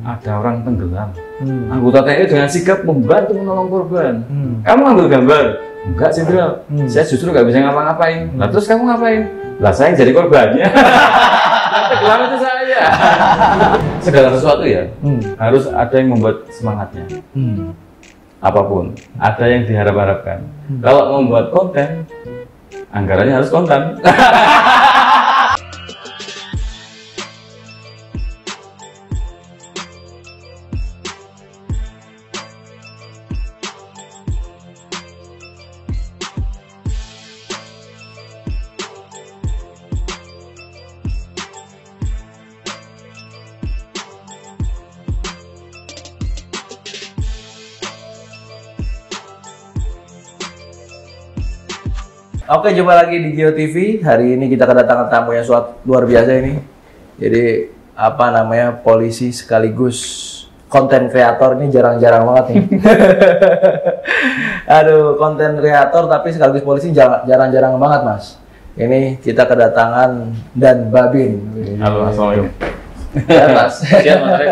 ada orang tenggelam. Anggota TNI dengan sigap membantu menolong korban. Kamu ambil gambar? Enggak, Jenderal. Saya justru nggak bisa ngapa-ngapain. Lah terus kamu ngapain? Lah saya yang jadi korbannya. Tenggelam itu saya. Segala sesuatu ya harus ada yang membuat semangatnya. Apapun ada yang diharap-harapkan. Kalau membuat konten, anggarannya harus kontan. Oke, jumpa lagi di Geo TV. Hari ini kita kedatangan tamu yang luar biasa ini. Jadi apa namanya, polisi sekaligus konten kreator, ini jarang-jarang banget nih. Aduh, konten kreator tapi sekaligus polisi jarang-jarang banget, Mas. Ini kita kedatangan Dan Babin. Halo, assalamualaikum. Sehat, Mas. Sehat, Mas Arif?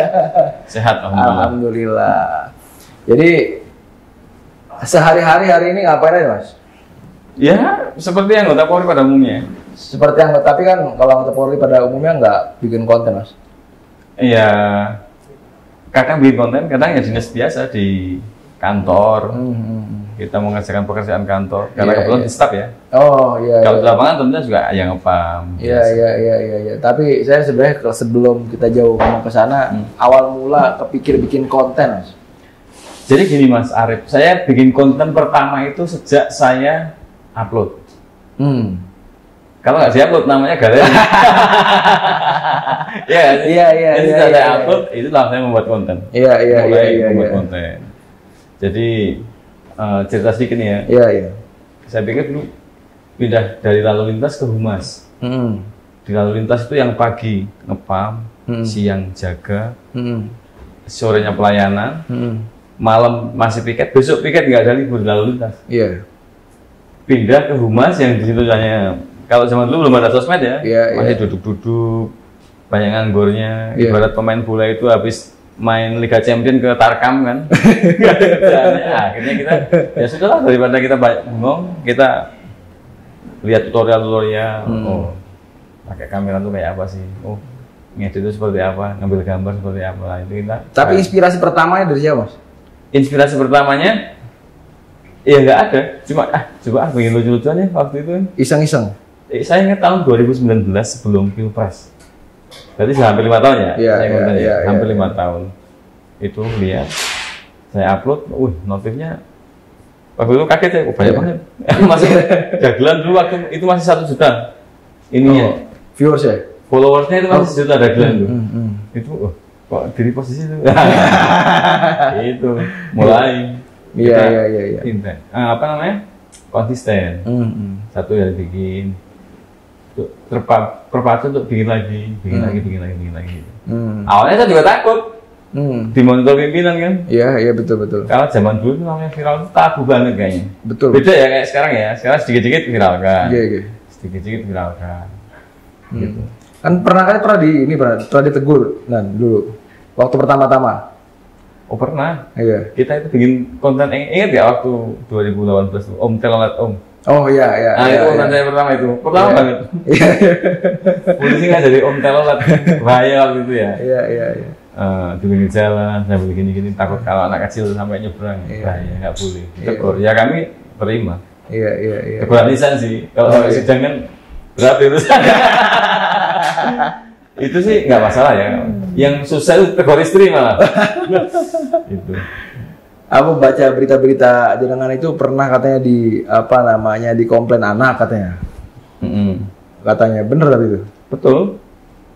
Sehat, Alhamdulillah. Jadi sehari-hari hari ini ngapain aja, Mas? Ya, seperti anggota Polri pada umumnya. Seperti anggota, tapi kan kalau anggota Polri pada umumnya nggak bikin konten, Mas? Iya, kadang bikin konten, kadang ya dinas biasa di kantor. Kita mengerjakan pekerjaan kantor, karena kebetulan di staff ya. Oh iya. Kalau di lapangan tentunya juga yang ngepam. Iya. Tapi saya sebenarnya sebelum kita jauh ngomong ke sana, awal mula kepikir bikin konten, Mas. Jadi gini, Mas Arif, saya bikin konten pertama itu sejak saya upload. Kalau nggak diupload namanya galeri. Iya. Jadi saya upload itu langsung saya membuat konten. Iya. Membuat konten. Jadi cerita sedikit nih ya. Iya. Saya pikir dulu pindah dari lalu lintas ke humas. Di lalu lintas itu yang pagi ngepam, siang jaga, sorenya pelayanan, malam masih piket, besok piket nggak ada libur di lalu lintas. Iya. Pindah ke humas yang di situ hanya, kalau zaman dulu belum ada sosmed ya, masih duduk-duduk, banyak nganggurnya. Ibarat pemain bola itu habis main Liga Champion ke Tarkam kan. Akhirnya kita ya sudahlah, daripada kita bengong, kita lihat tutorial. Oh, pakai kamera tuh kayak apa sih? Oh, ngedit itu seperti apa? Ngambil gambar seperti apa? Itu kita. Tapi inspirasi pertamanya dari siapa, Mas? Inspirasi pertamanya ya nggak ada, coba bikin lucu-lucuan ya waktu itu. Iseng-iseng. Saya ingat tahun 2019 sebelum Pilpres. Berarti sudah hampir 5 tahun ya? Iya, hampir 5 tahun. Itu lihat, saya upload, notifnya waktu itu kaget ya, banyak banget. Masih dagelan dulu waktu itu masih 1 juta. Ininya. Viewers ya? Followersnya itu masih 1 juta dagelan tuh. Itu, kok diri posisi itu? Itu, mulai. Iya. Apa namanya? Konsisten. Satu yang bikin. Terpacu untuk bikin lagi. Awalnya saya juga takut. Dimonitor pimpinan kan? Iya betul. Karena zaman dulu namanya viral itu tabu banget kayaknya. Betul. Beda ya kayak sekarang ya. Sekarang sedikit-sedikit viralkan. Iya. Sedikit-sedikit viralkan. Gitu. Kan pernah ditegur dulu waktu pertama-tama. Oh pernah. Iya. Kita itu bikin konten, ingat ya waktu 2018 tuh, Om Telolet Om. Oh iya. Itu konten saya pertama banget. Iya. Polisi nggak jadi Om Telolet, bahaya waktu itu ya. Iya. Di pinggir jalan, saya begini takut kalau anak kecil sampai nyebrang, bahaya, nggak boleh. Tegur. Ya kami terima. Iya. Teguran lisan sih. Kalau sampai sidang kan berat itu. Itu sih nggak masalah ya. Yang susah itu tegur istri malah. Itu. Aku baca berita-berita jenengan itu pernah katanya di komplain anak katanya. Katanya bener tapi itu. Betul.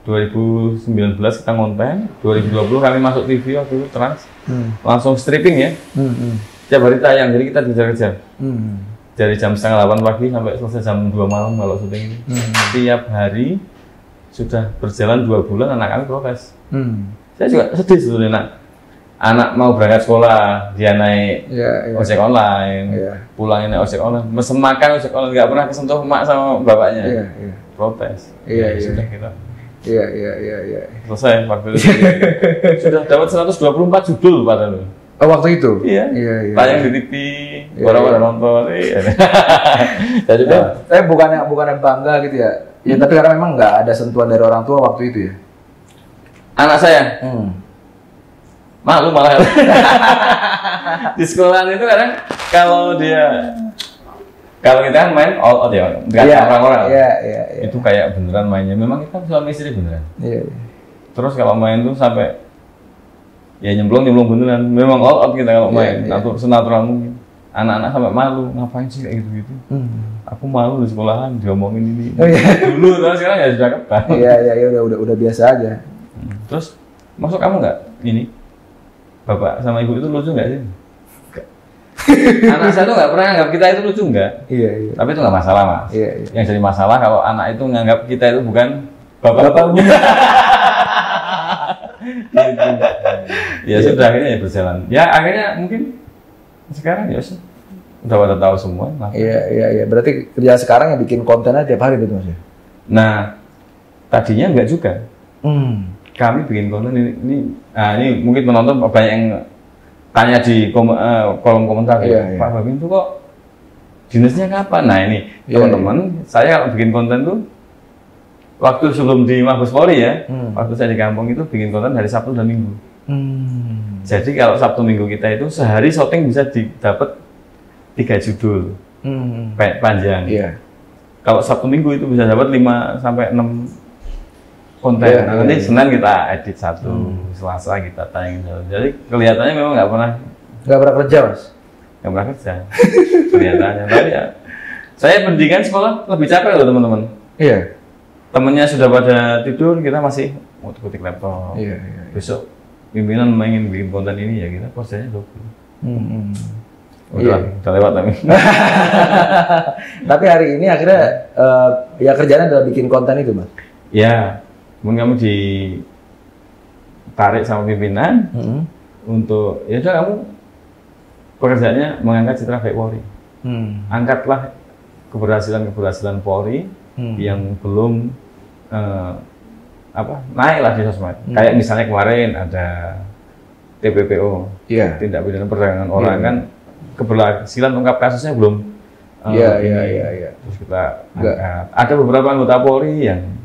2019 kita konten, 2020 kami masuk TV waktu itu Trans. Langsung stripping ya. Tiap hari tayang, jadi kita kejar-kejar. Dari jam 7:30 pagi sampai selesai jam 2 malam kalau syuting ini. Tiap hari sudah berjalan 2 bulan, anak kami protes. Saya juga sedih sebetulnya, anak mau berangkat sekolah, dia naik ojek online, pulangin naik ojek online, mesen makan ojek online, nggak pernah kesentuh emak sama bapaknya. Protes. Sudah kita Iya. Selesai waktu itu. Sudah dapat 124 judul padahal. Oh, waktu itu? Iya. Tayang di TV, orang-orang nonton. Jadi tapi bukannya bangga gitu ya. Ya tapi karena memang nggak ada sentuhan dari orang tua waktu itu ya. Anak saya. Malu malah. Di sekolahan itu kadang kalau kita kan main all out ya, nggak orang-orang. Iya. Itu kayak beneran mainnya. Memang kita suami istri beneran. Iya. Terus kalau main tuh sampai ya nyemplung beneran. Memang all out kita kalau main. Senatural mungkin. Anak-anak sampai malu, ngapain sih kayak gitu-gitu. Aku malu di sekolahan diomongin ini. Dulu, terus sekarang ya sudah kebal. Iya, udah biasa aja. Terus masuk kamu nggak ini? Bapak sama ibu itu lucu nggak sih? Anak saya tuh nggak pernah anggap kita itu lucu nggak? Iya. Tapi itu nggak masalah mas. Iya. Yang jadi masalah kalau anak itu nganggap kita itu bukan bapaknya. Gitu. Ya sudah akhirnya ya berjalan. Ya akhirnya mungkin sekarang ya udah pada tahu semua. Iya. Berarti kerja sekarang yang bikin kontennya tiap hari gitu mas ya? Nah tadinya enggak juga. Kami bikin konten ini mungkin penonton banyak yang tanya di kolom komentar. Pak Babin tuh kok dinasnya kapan? Nah ini teman-teman, saya kalau bikin konten tuh waktu sebelum di Mabes Polri ya, waktu saya di kampung itu bikin konten hari Sabtu dan Minggu. Jadi kalau Sabtu Minggu kita itu sehari syuting bisa dapat 3 judul panjang. Kalau Sabtu Minggu itu bisa dapat 5 sampai 6 konten. Nanti Senin kita edit satu, Selasa kita tayangin satu. Jadi kelihatannya memang nggak pernah kerja mas. Nggak pernah kerja. Kelihatannya. Tapi ya, saya pendidikan sekolah lebih capek loh teman-teman. Iya. Temennya sudah pada tidur, kita masih mau ketik laptop. Iya. Besok pimpinan ingin bikin konten ini ya kita kerjanya double. Udah lewat tapi. Tapi hari ini akhirnya ya kerjanya adalah bikin konten itu mas. Ya. Mungkin kamu ditarik sama pimpinan untuk ya udah kamu pekerjaannya mengangkat citra baik Polri. Angkatlah keberhasilan Polri yang belum naiklah di sosmed. Kayak misalnya kemarin ada TPPO, tindak pidana perdagangan orang kan keberhasilan ungkap kasusnya belum. Terus kita angkat. Ada beberapa anggota Polri yang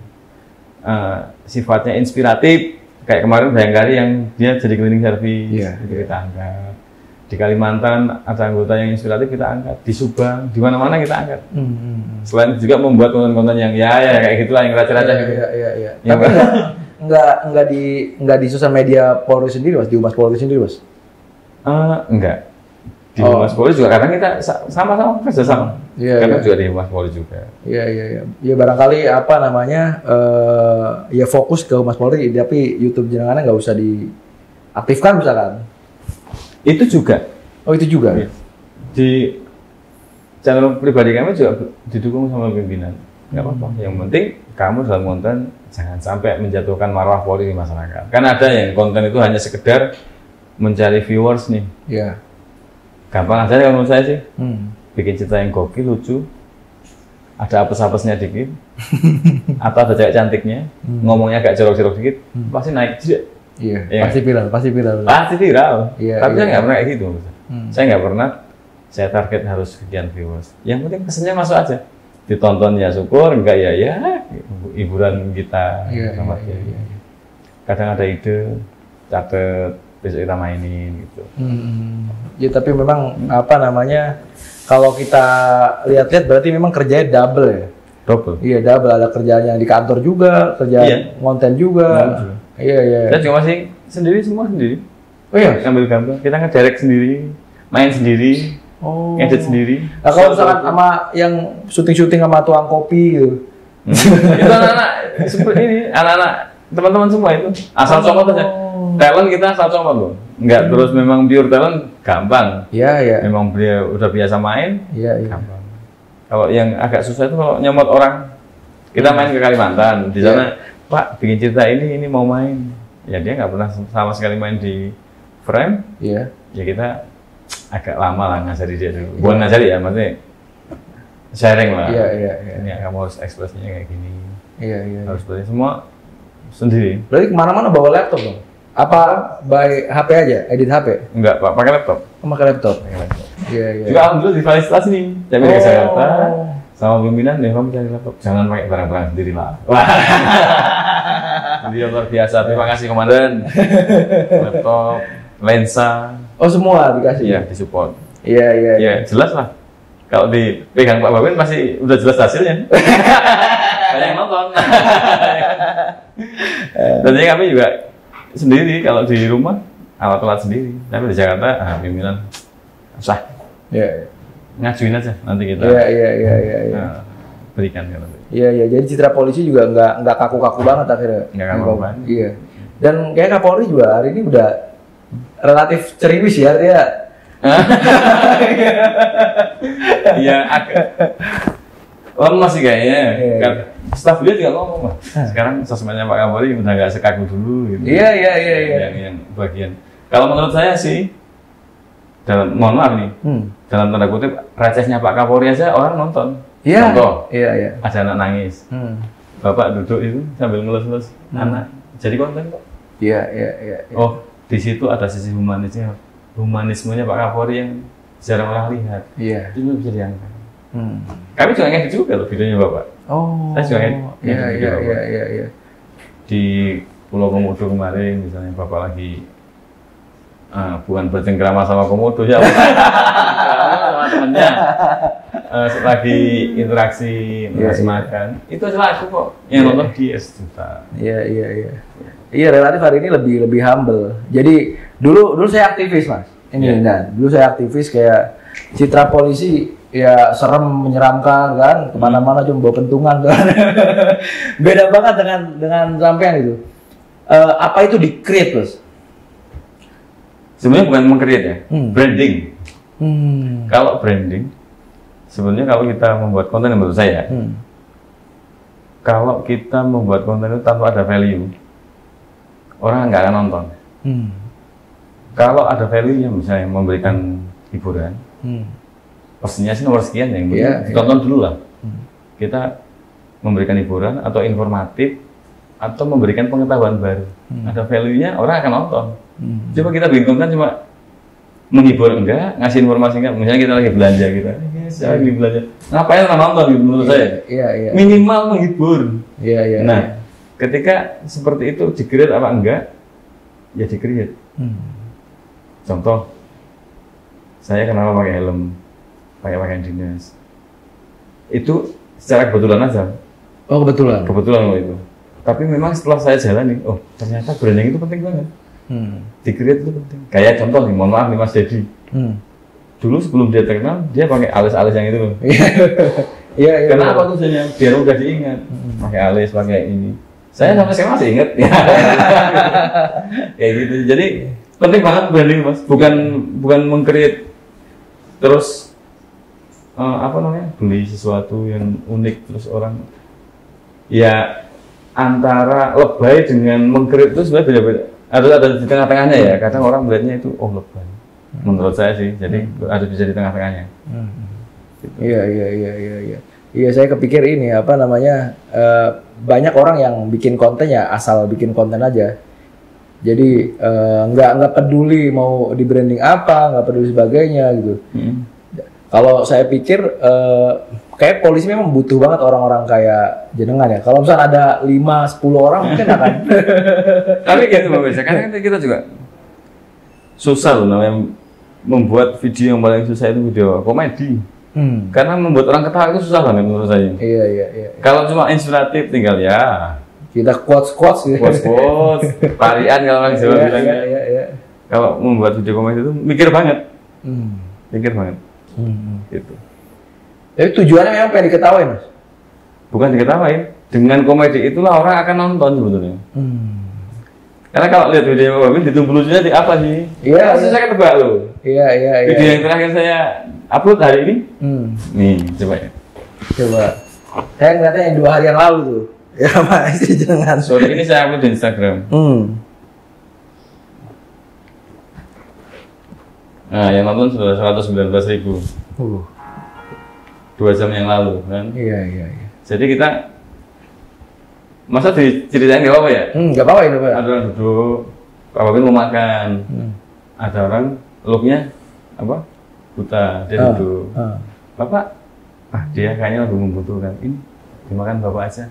sifatnya inspiratif kayak kemarin Bayangkari yang dia jadi cleaning service kita angkat. Di Kalimantan ada anggota yang inspiratif kita angkat. Di Subang, di mana-mana kita angkat. Selain juga membuat konten-konten yang kayak gitulah yang raca-raca gitu. Tapi enggak di sosial media Polri sendiri mas, di Humas Polri sendiri mas? Enggak. Di Humas Polri juga kadang kita sama-sama kerjasama. Karena juga di Humas Polri juga. Iya. Ya barangkali ya fokus ke Humas Polri, tapi YouTube jenengannya nggak usah diaktifkan misalkan. Itu juga. Oh itu juga. Ya. Di channel pribadi kami juga didukung sama pimpinan. Nggak apa-apa. Yang penting kamu dalam konten jangan sampai menjatuhkan marwah Polri di masyarakat. Kan ada yang konten itu hanya sekedar mencari viewers nih. Iya. Gampang aja kalau menurut saya sih. Bikin cerita yang gokil, lucu, ada apes-apesnya dikit, atau ada cewek cantiknya, ngomongnya agak jorok-jorok dikit, pasti naik. Iya. Pasti viral. Pasti viral. Tapi saya nggak pernah kayak gitu. Saya nggak pernah. Saya target harus sekian viewers. Yang penting pesannya masuk aja. Ditonton ya syukur, enggak ya hiburan kita. Iya. Kadang ada ide, catet, besok kita mainin gitu. Ya tapi memang kalau kita lihat-lihat berarti memang kerjanya double ya. Double. Iya double, ada kerjanya di kantor juga, kerja konten juga. Iya. Saya juga masih semua sendiri. Oh iya. Ambil gambar, kita ngedirect sendiri, main sendiri, ngedit sendiri. Nah, kalau misalkan sama yang syuting sama tukang kopi gitu. Itu anak-anak seperti ini, anak-anak teman-teman semua itu asal comot aja. Talent kita asal comot loh. Enggak terus memang pure talent gampang. Iya. Memang dia udah biasa main. Iya. Gampang. Kalau yang agak susah itu kalau nyomot orang. Kita main ke Kalimantan, di sana Pak bikin cerita ini mau main. Ya dia nggak pernah sama sekali main di frame. Iya. Ya kita agak lama lah ngajari dia dulu. Bukan ngajari ya, maksudnya sharing lah. Iya. Ini kamu harus ekspresinya kayak gini. Iya. Harus seperti semua sendiri. Berarti kemana-mana bawa laptop dong? Apa by HP aja, edit HP? Enggak, Pak, pakai laptop. Pakai laptop. Iya, iya. Juga alhamdulillah difasilitasi nih. Saya ke Jakarta sama pimpinan, ya kamu cari laptop. Jangan pakai barang-barang sendiri lah. Wah. Dia luar biasa. Terima kasih komandan. Laptop, lensa. Oh semua dikasih? Iya, disupport. Iya, iya. Iya, jelas lah. Kalau dipegang Pak Babin pasti udah jelas hasilnya. Banyak yang nonton. Dan jadi kami juga sendiri kalau di rumah alat-alat sendiri. Tapi di Jakarta pimpinan sah. Iya. Ngajuin aja nanti kita. Iya. Berikan kan nanti. Iya. Jadi citra polisi juga nggak kaku-kaku banget akhirnya. Nggak kaku banget. Iya. Dan kayak Kapolri juga hari ini udah relatif ceriwis ya, artinya. Iya, agak lemas sih kayaknya. Kan staf dia juga ngomong, Mas. Sekarang sosmednya Pak Kapolri udah nggak sekaku dulu gitu. Iya. Yang bagian. Kalau menurut saya sih, mohon maaf nih, dalam tanda kutip recehnya Pak Kapolri aja orang nonton. Iya. Contoh, Iya. ada anak nangis, bapak duduk itu sambil ngelus-ngelus anak, jadi konten kok. Iya. Oh, di situ ada sisi humanismenya Pak Kapolri yang jarang orang lihat. Iya. Itu bisa diangkat. Kami juga ngedit juga loh videonya bapak. Oh. Saya juga ngedit. Iya. Di Pulau Komodo kemarin misalnya bapak lagi bukan bercengkrama sama komodo ya sama temennya lagi interaksi makan itu adalah aku kok yang nonton dia sejuta. Iya relatif hari ini lebih humble. Jadi dulu saya aktivis Mas ini dulu saya aktivis kayak citra polisi ya serem menyeramkan kan kemana-mana cuma bawa pentungan kan. Beda banget dengan sampean itu. Apa itu di-create Mas? Sebenarnya bukan meng-create ya, branding. Kalau branding, sebenarnya kalau kita membuat konten menurut saya, kalau kita membuat konten itu tanpa ada value, orang nggak akan nonton. Kalau ada value-nya, misalnya memberikan hiburan, pastinya sih nomor sekian yang tonton dulu lah. Kita memberikan hiburan atau informatif atau memberikan pengetahuan baru. Ada value-nya, orang akan nonton. Coba kita bikin konten cuma menghibur enggak, ngasih informasi enggak. Misalnya kita lagi belanja kita, saya lagi belanja. Ngapain orang nonton gitu menurut saya? Iya. Minimal menghibur. Iya. Nah, ketika seperti itu di-create apa enggak? Ya di-create. Contoh, saya kenapa pakai helm, pakai pakaian dinas. Itu secara kebetulan aja. Oh kebetulan. Kebetulan loh itu. Tapi memang setelah saya jalani, oh ternyata branding itu penting banget. Di-create itu penting. Kayak contoh nih, mohon maaf nih Mas Dedi. Dulu sebelum dia terkenal, dia pakai alis-alis yang itu loh. Iya. Kenapa tuh saya? Biar udah diingat. Pakai alis, pakai ini. Saya sampai sekarang masih ingat. Kayak gitu. Jadi penting banget branding Mas. Bukan meng-create terus beli sesuatu yang unik terus orang ya antara lebay dengan meng-create itu sebenarnya beda-beda. Ada di tengah-tengahnya ya. Kadang orang melihatnya itu lebay. Menurut saya sih. Jadi harus bisa di tengah-tengahnya. Gitu. Iya. Iya, saya kepikir ini banyak orang yang bikin konten ya asal bikin konten aja. Jadi nggak peduli mau di branding apa, nggak peduli sebagainya gitu. Kalau saya pikir kayak polisi memang butuh banget orang-orang kayak jenengan ya. Kalau misalnya ada 5-10 orang mungkin akan. Tapi gitu Mbak Besa, karena kita juga susah loh namanya membuat video yang paling susah itu video komedi. Karena membuat orang ketawa itu susah banget menurut saya. Iya. Kalau cuma inspiratif tinggal ya kita quotes gitu. Quotes, tarian kalau orang Jawa bilangnya. Iya. Kalau membuat video komedi itu mikir banget. Gitu. Tapi tujuannya memang pengen diketawain Mas? Bukan diketawain. Dengan komedi itulah orang akan nonton sebetulnya. Karena kalau lihat video Mbak Bin, ditunggu lucunya di apa sih? Iya. Saya ketebak loh. Iya. Video yang terakhir saya upload hari ini. Nih, coba ya. Coba. Saya ngeliatnya yang 2 hari yang lalu tuh. Ya masih jangan. Sore ini saya upload di Instagram. Nah, yang nonton sudah 119.000. 2 jam yang lalu kan. Iya. Jadi kita Masa diceritain nggak apa-apa ya? Nggak apa-apa itu Pak. Ada orang duduk, Pak Babin mau makan. Ada orang looknya apa? Buta, dia duduk. Bapak, dia kayaknya lebih membutuhkan. Ini dimakan Bapak aja.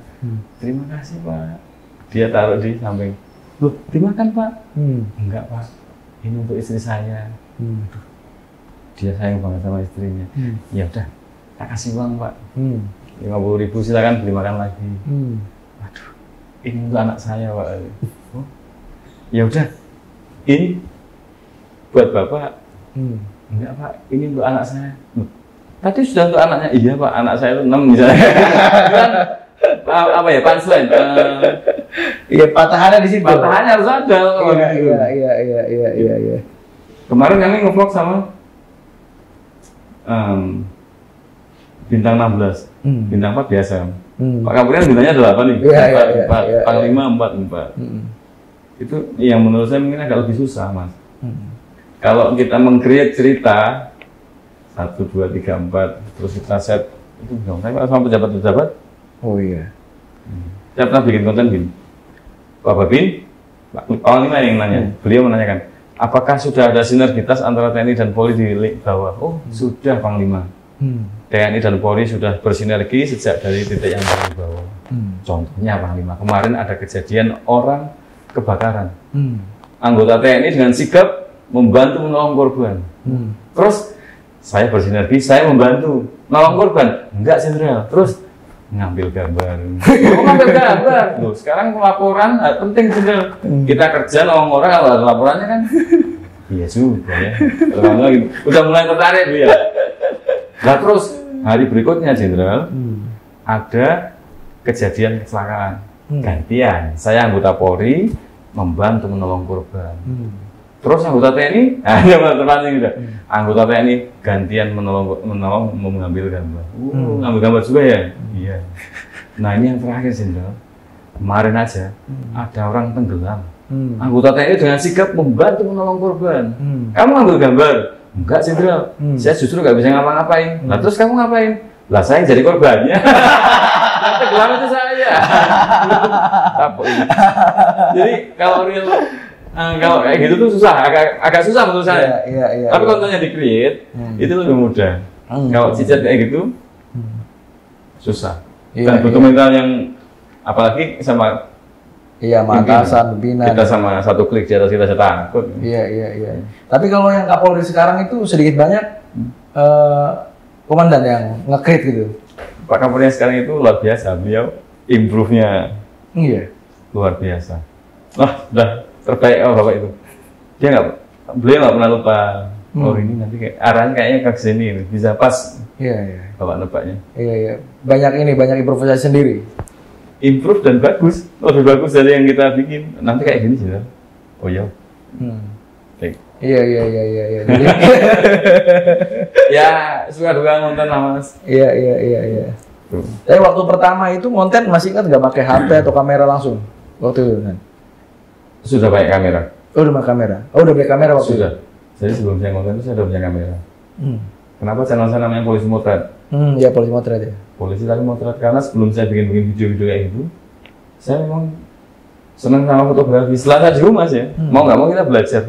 Terima kasih Pak. Dia taruh di samping. Loh, dimakan Pak? Enggak Pak. Ini untuk istri saya. Dia sayang banget sama istrinya. Ya udah, tak kasih uang Pak. 50.000 silakan beli makan lagi. Waduh, ini untuk anak saya Pak. Oh, ya udah, ini buat Bapak. Enggak Pak, ini untuk anak saya. Tadi sudah untuk anaknya. Iya Pak, anak saya itu 6 misalnya. Kan apa ya, punchline. Iya, patahannya di situ. Patahannya harus ada. Iya. Kemarin kami nge-vlog sama bintang 16. Bintang 4 biasa. Pak Kapolri kan bintangnya 8 nih. Panglima 4. Itu yang menurut saya mungkin agak lebih susah, Mas. Kalau kita meng-create cerita 1, 2, 3, 4 terus kita set itu dong. Saya sama pejabat-pejabat. Oh iya. Saya pernah bikin konten gini. Pak Babin, Pak Panglima yang nanya. Beliau menanyakan, apakah sudah ada sinergitas antara TNI dan Polri di bawah? Oh, sudah Panglima. TNI dan Polri sudah bersinergi sejak dari titik yang paling bawah. Contohnya Panglima, kemarin ada kejadian orang kebakaran. Anggota TNI dengan sigap membantu menolong korban. Terus saya bersinergi, saya membantu nolong korban. Enggak Jenderal. Terus ngambil gambar. Ngambil gambar. Loh, sekarang laporan penting Jenderal. Kita kerja nolong orang, kalau ada laporannya kan. Iya juga ya. Udah mulai tertarik Bu ya. Nah terus hari berikutnya Jenderal ada kejadian kecelakaan. Gantian, saya anggota Polri membantu menolong korban. Terus anggota TNI, terpancing gitu. Anggota TNI gantian menolong mengambil gambar. Ngambil gambar juga ya? Iya. Nah ini yang terakhir Jenderal. Kemarin aja ada orang tenggelam. Anggota TNI dengan sigap membantu menolong korban. Kamu ngambil gambar? Enggak Jenderal. Saya justru nggak bisa ngapa-ngapain. Nah terus kamu ngapain? Lah saya yang jadi korbannya. Yang tenggelam itu saya. Jadi kalau real kalau kayak gitu tuh susah, agak susah menurut saya. Iya. Tapi kontennya di-create, itu lebih mudah. Kalau cicet kayak gitu, susah. Dan butuh mental yang, apalagi sama atasan, pimpinan. Kita sama satu klik di atas kita saya takut. Iya. Tapi kalau yang Kapolri sekarang itu sedikit banyak komandan yang nge-create gitu. Pak Kapolri sekarang itu luar biasa, beliau improve-nya luar biasa. Udah terbaik Bapak itu. Beliau nggak pernah lupa. Oh ini nanti arahnya kayaknya ke sini, bisa pas. Iya. Bapak nebaknya. Iya. Banyak improvisasi sendiri. Improve dan bagus, lebih bagus dari yang kita bikin. Nanti kayak gini sih, oh ya. Iya. Jadi, ya suka duka ngonten lah Mas. Iya. Tapi waktu pertama itu ngonten masih ingat nggak pakai HP atau kamera langsung waktu itu kan? Sudah pakai kamera. Oh udah pakai kamera. Udah pakai kamera waktu sudah. Jadi sebelum saya ngonten itu saya udah punya kamera. Kenapa channel saya namanya Polisi Motret? Ya Polisi Motret ya. Polisi tapi motret karena sebelum saya bikin video-video kayak gitu, saya memang senang sama fotografi. Setelah saya di rumah sih, mau nggak mau kita belajar.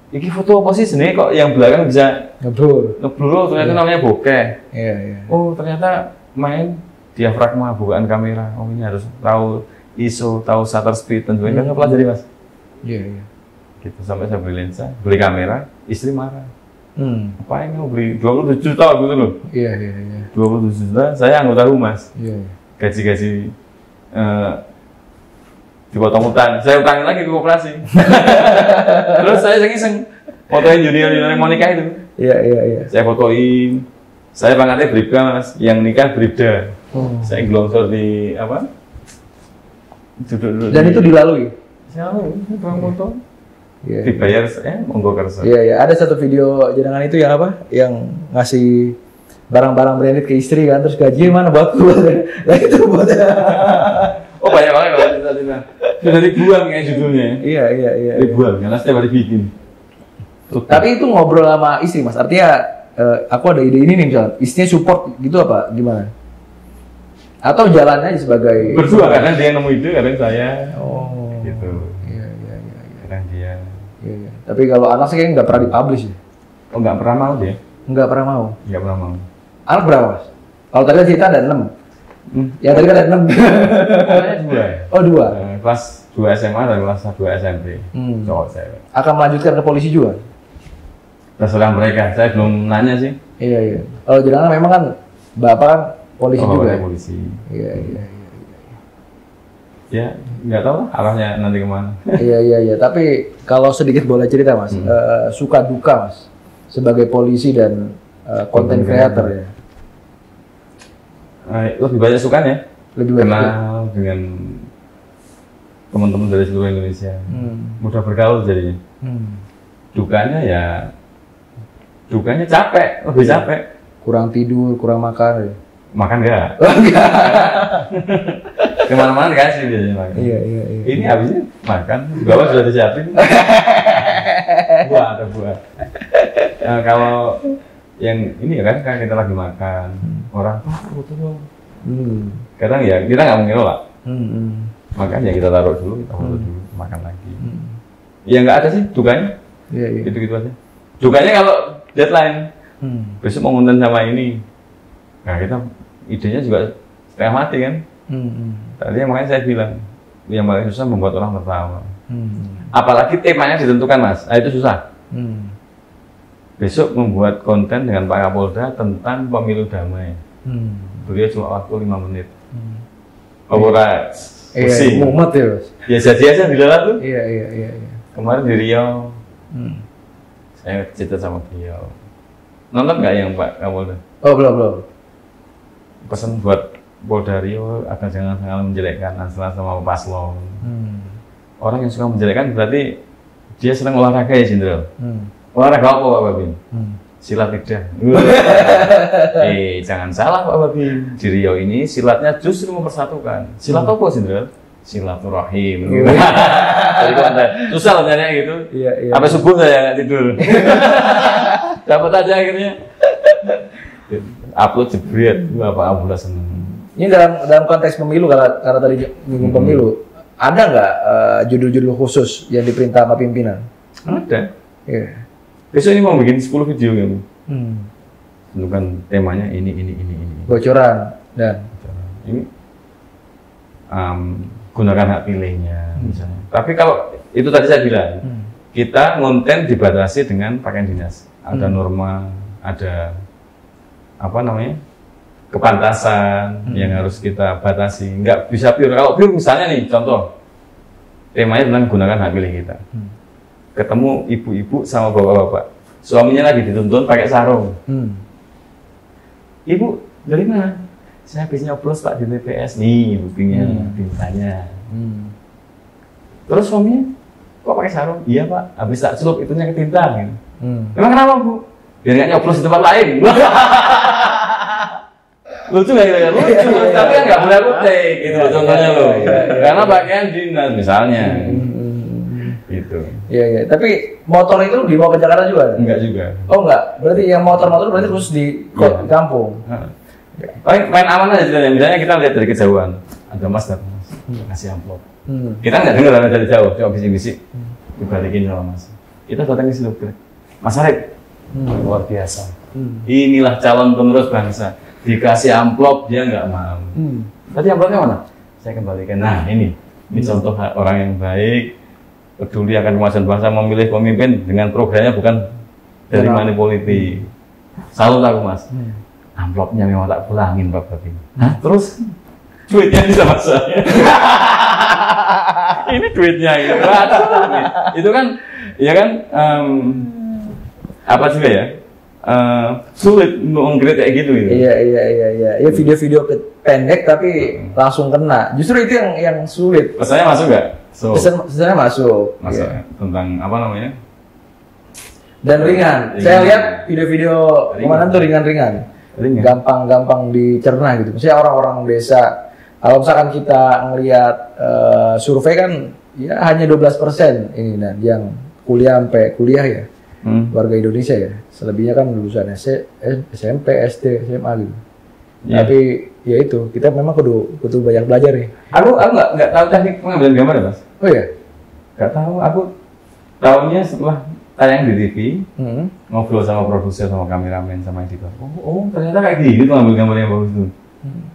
Ini foto apa sih sebenarnya kok yang belakang bisa ngeblur? Ternyata namanya bokeh. Iya. Oh ternyata main diafragma bukaan kamera. Oh ini harus tahu ISO, tahu shutter speed dan sebagainya. Nggak pelajari Mas. Iya. Gitu sampai saya beli lensa, beli kamera, istri marah. Apa yang mau beli 27 juta gitu loh? Iya. 27 juta, saya anggota humas. Iya. Gaji dipotong utang, saya utangin lagi ke koperasi. Terus saya iseng fotoin junior yang mau nikah itu. Iya. Saya fotoin, saya pangkatnya bribda Mas, yang nikah bribda. Saya gelongsor di apa? Duduk. Dan itu dilalui? Siapa? Tukang foto. Iya. Dibayar monggo kerja. Iya. Ada satu video jenengan itu yang apa? Yang ngasih barang-barang branded ke istri kan, terus gaji mana buat lu? Lah itu buat. Oh banyak banget kalau cerita-cerita. Sudah ribuan kayak judulnya. Iya. Ribuan, karena setiap hari bikin. Tapi itu ngobrol sama istri Mas. Artinya aku ada ide ini nih misalnya, istrinya support gitu apa gimana? Atau jalannya aja sebagai berdua, kadang dia yang nemu ide, kadang saya. Oh. Gitu. Iya. Kadang dia. Iya. Tapi kalau anak sih kayaknya nggak pernah dipublish ya. Oh, nggak pernah mau dia? Nggak pernah mau. Nggak pernah mau. Anak berapa, Mas? Kalau tadi cerita ada 6. Yang tadi kan ada 6. Anaknya 2. Oh, 2. Kelas 2 SMA dan kelas 2 SMP. Cowok saya. Akan melanjutkan ke polisi juga? Terserah mereka, saya belum nanya sih. Iya. Kalau Jenang memang kan bapak kan polisi juga. Ya, polisi. Iya. Ya, nggak tahu arahnya nanti kemana. Iya. Tapi kalau sedikit boleh cerita, Mas, suka duka, Mas, sebagai polisi dan content creator ya. Lebih banyak sukanya. Lebih banyak. Kenal dengan teman-teman dari seluruh Indonesia. Mudah bergaul jadinya. Dukanya capek, lebih capek. Kurang tidur, kurang makan. Ya. Makan enggak? Kemana-mana dikasih biasanya makan. Iya. Ini habisnya makan, bawah sudah disiapin. Ada buah. Nah, kalau yang ini kan kita lagi makan, orang foto dong. Kadang ya kita nggak mungkin nolak. Makan ya kita taruh dulu, kita foto dulu, makan lagi. Ya nggak ada sih dukanya. Iya. Gitu aja. Dukanya kalau deadline, besok mau ngonten sama ini. Nah kita idenya juga setengah mati kan. Tadi makanya saya bilang, yang paling susah membuat orang tertawa. Apalagi temanya ditentukan, Mas. Nah, itu susah. Besok membuat konten dengan Pak Kapolda tentang pemilu damai. Beliau cuma waktu 5 menit. Ora pusing. Mumet ya, Mas. Ya jadi aja di dalam tuh. Iya. Kemarin di Riau, saya cerita sama beliau. Nonton nggak yang Pak Kapolda? Oh, belum. Pesan buat Polda Riau agar jangan menjelekkan Ansela sama paslon. Orang yang suka menjelekkan berarti dia senang olahraga ya, Jenderal. Olahraga apa Pak Babin? Silat lidah. Jangan salah Pak Babin. Di Riau ini silatnya justru mempersatukan. Silat apa, Jenderal? Silaturahim. Jadi konten. Susah loh nyarinya gitu. Iya. Sampai subuh saya nggak tidur. Dapat aja akhirnya. Upload jebret, Bapak Abdullah seneng. Ini dalam konteks pemilu, karena tadi minggu pemilu, ada nggak judul-judul khusus yang diperintah sama pimpinan? Ada. Iya. Besok ini mau bikin 10 video kan? Tentukan temanya ini. Bocoran dan ini gunakan hak pilihnya misalnya. Tapi kalau itu tadi saya bilang, kita konten dibatasi dengan pakaian dinas. Ada norma, ada kepantasan yang harus kita batasi. Nggak bisa pure. Kalau pure misalnya nih, contoh temanya tentang gunakan hak pilih kita. Ketemu ibu-ibu sama bapak-bapak, suaminya lagi dituntun pakai sarung. Ibu dari mana? Saya habis nyoblos Pak di TPS. Nih buktinya, bintanya. Terus suaminya kok pakai sarung? Iya Pak, habis tak celup itunya ke tinta. Gitu. Emang kenapa Bu? Biar nggak nyoblos di tempat lain. Lucu nggak kira-kira? Lucu, tapi kan nggak boleh kutek gitu contohnya loh. Karena pakaian dinas misalnya. Gitu. Iya. Tapi motor itu dibawa ke Jakarta juga? Enggak juga. Oh enggak, berarti yang motor-motor berarti terus di kampung. Main aman aja ceritanya. Misalnya kita lihat dari kejauhan, ada mas datang, kasih amplop. Kita nggak dengar dari jauh, coba bisik-bisik, dibalikin sama mas. Kita datang ke situ, Mas Arif, luar biasa. Inilah calon penerus bangsa. Dikasih amplop dia nggak mau. Tadi amplopnya mana? Saya kembalikan. Nah ini contoh orang yang baik, peduli akan kemajuan bangsa, memilih pemimpin dengan programnya bukan dari money politik. Salut aku Mas. Amplopnya memang tak pulangin Pak Babin. Terus duitnya bisa Mas saya. Ini duitnya gitu. Itu kan, ya kan apa juga ya? Sulit meng-create kayak gitu. Iya. Ya video-video pendek tapi langsung kena. Justru itu yang sulit. Pesannya masuk nggak? Pesannya masuk. Ya. Tentang apa namanya? Dan ringan. Saya lihat video-video kemarin tuh ringan-ringan. Gampang dicerna gitu. Misalnya orang-orang desa, kalau misalkan kita ngelihat survei kan ya hanya 12% ini yang sampai kuliah ya. Warga Indonesia ya. Selebihnya kan lulusan SMP, SD, SMA gitu. Tapi ya itu, kita memang kudu banyak belajar nih. Aku nggak tahu teknik pengambilan gambar ya, Mas. Oh iya? Nggak tahu. Aku tahunya setelah tayang di TV, ngobrol sama produser, sama kameramen, sama editor. Oh ternyata kayak gini tuh ngambil gambar yang bagus tuh.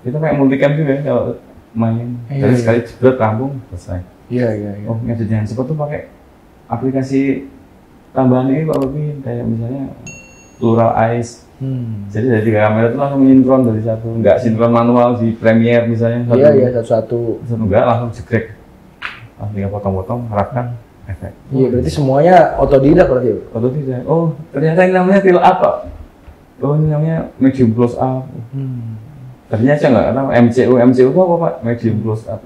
Kita kayak multicam juga ya kalau main. Dari sekali jebret rampung selesai. Iya. Oh ngedit yang cepat tuh pakai aplikasi tambahan ini Pak Bobin, kayak misalnya Plural Eyes. Jadi dari 3 kamera itu langsung sinkron dari satu, nggak sinkron manual di Premiere misalnya. Iya satu-satu. Enggak langsung jegrek, langsung tinggal potong-potong, harapkan efek. Iya berarti semuanya otodidak berarti. Otodidak. Oh ternyata ini namanya tilt up. Oh ini namanya medium close up. Ternyata saya nggak tahu MCU itu apa Pak? Medium close up.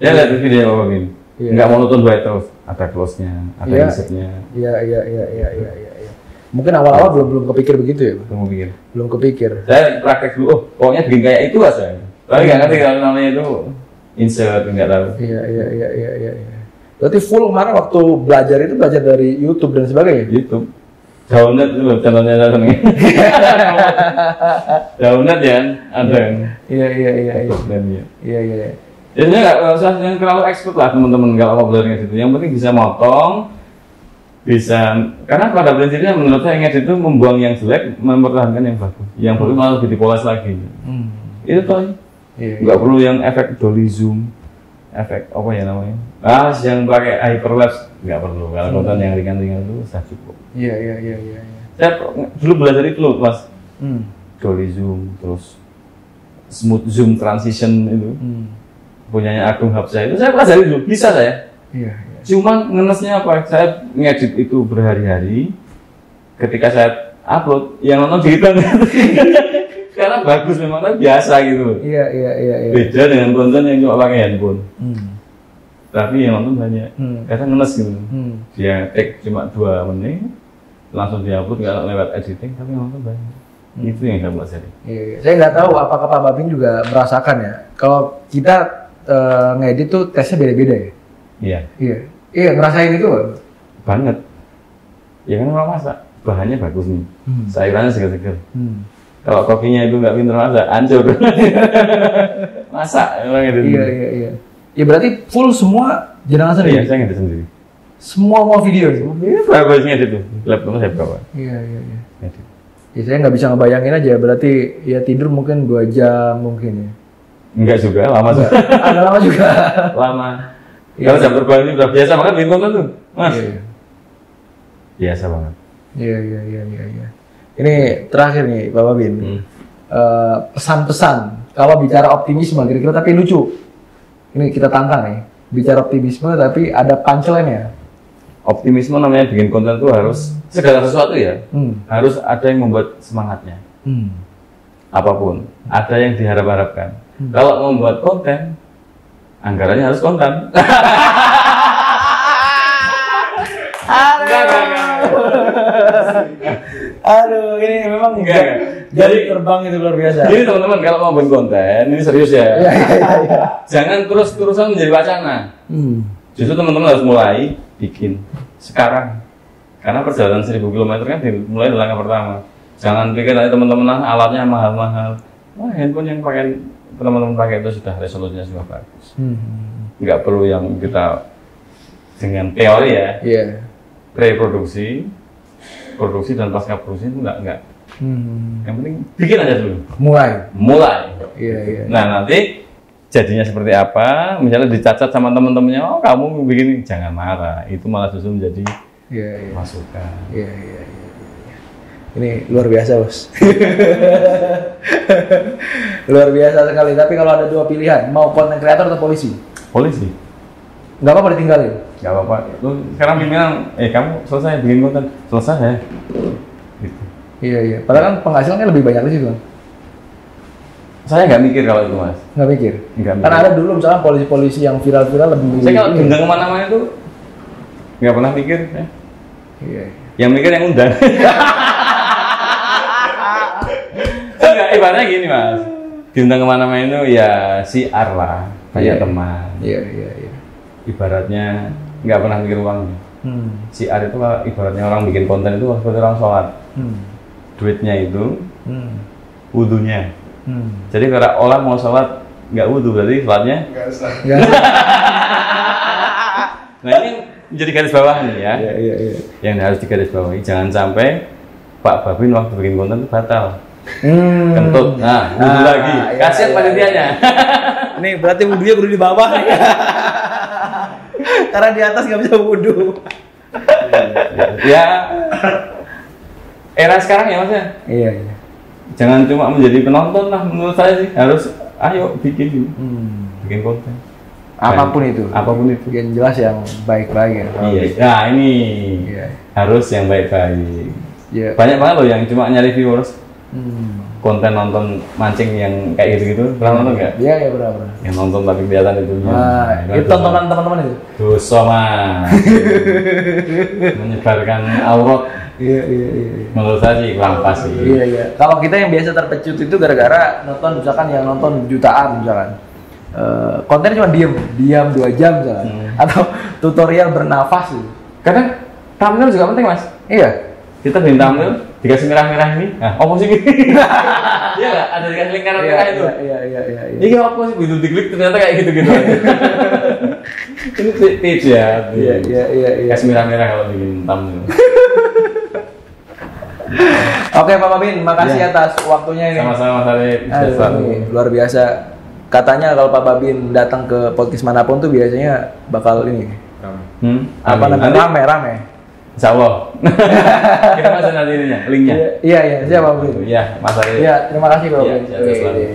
Ya lihat video Pak Bobin. Nggak monoton baik terus, ada close-nya, ada insert-nya. Iya. Mungkin awal-awal belum kepikir begitu ya? Belum kepikir. Saya praktek dulu, oh pokoknya bikin kayak itu aja. Tapi nggak ngerti kalau namanya itu insert, nggak tahu. Iya. Berarti full kemarin waktu belajar itu belajar dari YouTube dan sebagainya? YouTube. Download dulu, contohnya nih. Download ya, ada. Iya. Jadi nggak usah yang terlalu expert lah teman-teman kalau mau belajar ngedit itu. Yang penting bisa motong, bisa, karena pada prinsipnya menurut saya ngedit itu membuang yang jelek, mempertahankan yang bagus. Yang bagus malah lebih dipoles lagi. Itu tuh. Nggak perlu yang efek dolly zoom, efek apa ya namanya? Yang pakai hyperlapse nggak perlu. Kalau konten yang ringan-ringan itu sudah cukup. Iya. Saya dulu belajar itu loh, Mas. Dolly zoom, terus smooth zoom transition itu. Punyanya Agung Habsah itu saya pelajari dulu, bisa saya. Iya. Cuman ngenesnya apa? Saya ngedit itu berhari-hari. Ketika saya upload, yang nonton dihitung. Karena bagus memang, tapi biasa gitu. Iya. Beda dengan konten yang cuma pakai handphone. Tapi yang nonton banyak. Kadang ngenes gitu. Dia take cuma 2 menit, langsung diupload nggak lewat editing, tapi yang nonton banyak. Itu yang saya pelajari. Iya. Saya nggak tahu apakah Pak Babin juga merasakan ya. Kalau kita ngedit tuh tesnya beda-beda ya? Iya, ngerasain itu banget. Ya kan orang masak, bahannya bagus nih, sayurannya segar-segar. Kalau kokinya itu nggak pinter masak, hancur. Masak orang ngedit. Iya. Ya berarti full semua jenengan sendiri? Iya, saya ngedit sendiri. Semua video? Berapa ngedit itu? Laptopnya saya bawa. Iya. Ya saya nggak bisa ngebayangin aja, berarti ya tidur mungkin 2 jam mungkin ya? Enggak juga, lama juga. Agak lama juga. Lama. Kalau jam terbang ini udah biasa banget bikin konten tuh, Mas. Iya. Biasa banget. Iya. Ini terakhir nih, Pak Babin. Pesan-pesan kalau bicara optimisme kira-kira tapi lucu. Ini kita tantang nih. Bicara optimisme tapi ada punchline-nya. Optimisme namanya bikin konten tuh harus segala sesuatu ya. Harus ada yang membuat semangatnya. Apapun, ada yang diharap-harapkan. Kalau membuat konten, anggarannya harus konten. Aduh, ini memang jadi terbang itu luar biasa. Jadi teman-teman kalau mau bikin konten, ini serius ya. Iya. Jangan terus-terusan menjadi wacana. Justru teman-teman harus mulai bikin sekarang. Karena perjalanan 1000 km kan dimulai dari langkah pertama. Jangan pikir nanti teman-teman alatnya mahal-mahal. Wah, handphone yang teman-teman pakai itu sudah resolusinya sudah bagus. Nggak perlu yang kita dengan teori ya. Pre-produksi, produksi dan pasca produksi itu nggak. Yang penting bikin aja dulu. Mulai. Iya. Nah nanti jadinya seperti apa? Misalnya dicacat sama teman-temannya, oh kamu begini, jangan marah. Itu malah justru menjadi masukan. Iya. Ini luar biasa, Bos. Luar biasa sekali. Tapi kalau ada 2 pilihan, mau content creator atau polisi? Polisi. Nggak apa-apa ditinggalin? Nggak apa-apa. Lu sekarang bilang, kamu selesai bikin konten, selesai ya. Gitu. Iya. Padahal kan penghasilannya lebih banyak di situ kan? Saya nggak mikir kalau itu, Mas. Nggak mikir? Nggak mikir. Karena ada dulu misalnya polisi-polisi yang viral-viral lebih... Saya kalau diundang kemana-mana itu nggak pernah mikir. Ya. Iya. Yang mikir yang undang. Enggak, ibaratnya gini, Mas. Diundang kemana-mana itu ya siar lah, banyak teman. Iya. Ibaratnya nggak pernah mikir uangnya. Siar itu ibaratnya orang bikin konten itu seperti orang sholat. Duitnya itu, wudunya. Jadi kalau orang mau sholat nggak wudhu berarti sholatnya Nggak usah. Nah ini menjadi garis bawah nih ya. Iya. Yang harus digaris bawahi, jangan sampai Pak Babin waktu bikin konten itu batal. Kentut, nah wudhu lagi. Kasihan panitianya. Nih berarti wudhunya kudu di bawah nih. Karena di atas nggak bisa wudhu. Ya, era sekarang ya mas ya. Iya. Jangan cuma menjadi penonton lah menurut saya sih. Harus ayo bikin konten. Apapun itu. Yang jelas yang baik-baik ya. Iya. Nah ini harus yang baik-baik. Iya. Banyak banget loh yang cuma nyari viewers. Konten nonton mancing yang kayak gitu-gitu. Pernah nonton nggak? Iya benar. Yang nonton tapi kelihatan itu. Itu tontonan teman-teman itu. Dosa mas. Menyebarkan aurat. Iya. Menurut saya sih kurang pas sih. Iya. Kalau kita yang biasa terpecut itu gara-gara nonton misalkan yang nonton jutaan misalkan. Kontennya cuma diam 2 jam misalkan. Atau tutorial bernafas gitu. Kadang thumbnail juga penting mas. Iya. Kita bikin thumbnail dikasih merah-merah ini. Nah, apa sih gitu? Iya nggak? Ada dikasih lingkaran merah itu. Iya. Ini apa sih? Begitu diklik ternyata kayak gitu-gitu. Ini tips ya. Iya. Kasih merah-merah kalau bikin thumbnail. Oke Pak Babin, makasih atas waktunya ini. Sama-sama Mas Arif. Luar biasa. Katanya kalau Pak Babin datang ke podcast manapun tuh biasanya bakal ini. Apa namanya? Rame. Insya Allah. Kita masih nanti linknya. Iya, siap Pak Babin. Iya, Mas Arif. Iya, terima kasih Pak Babin. Iya,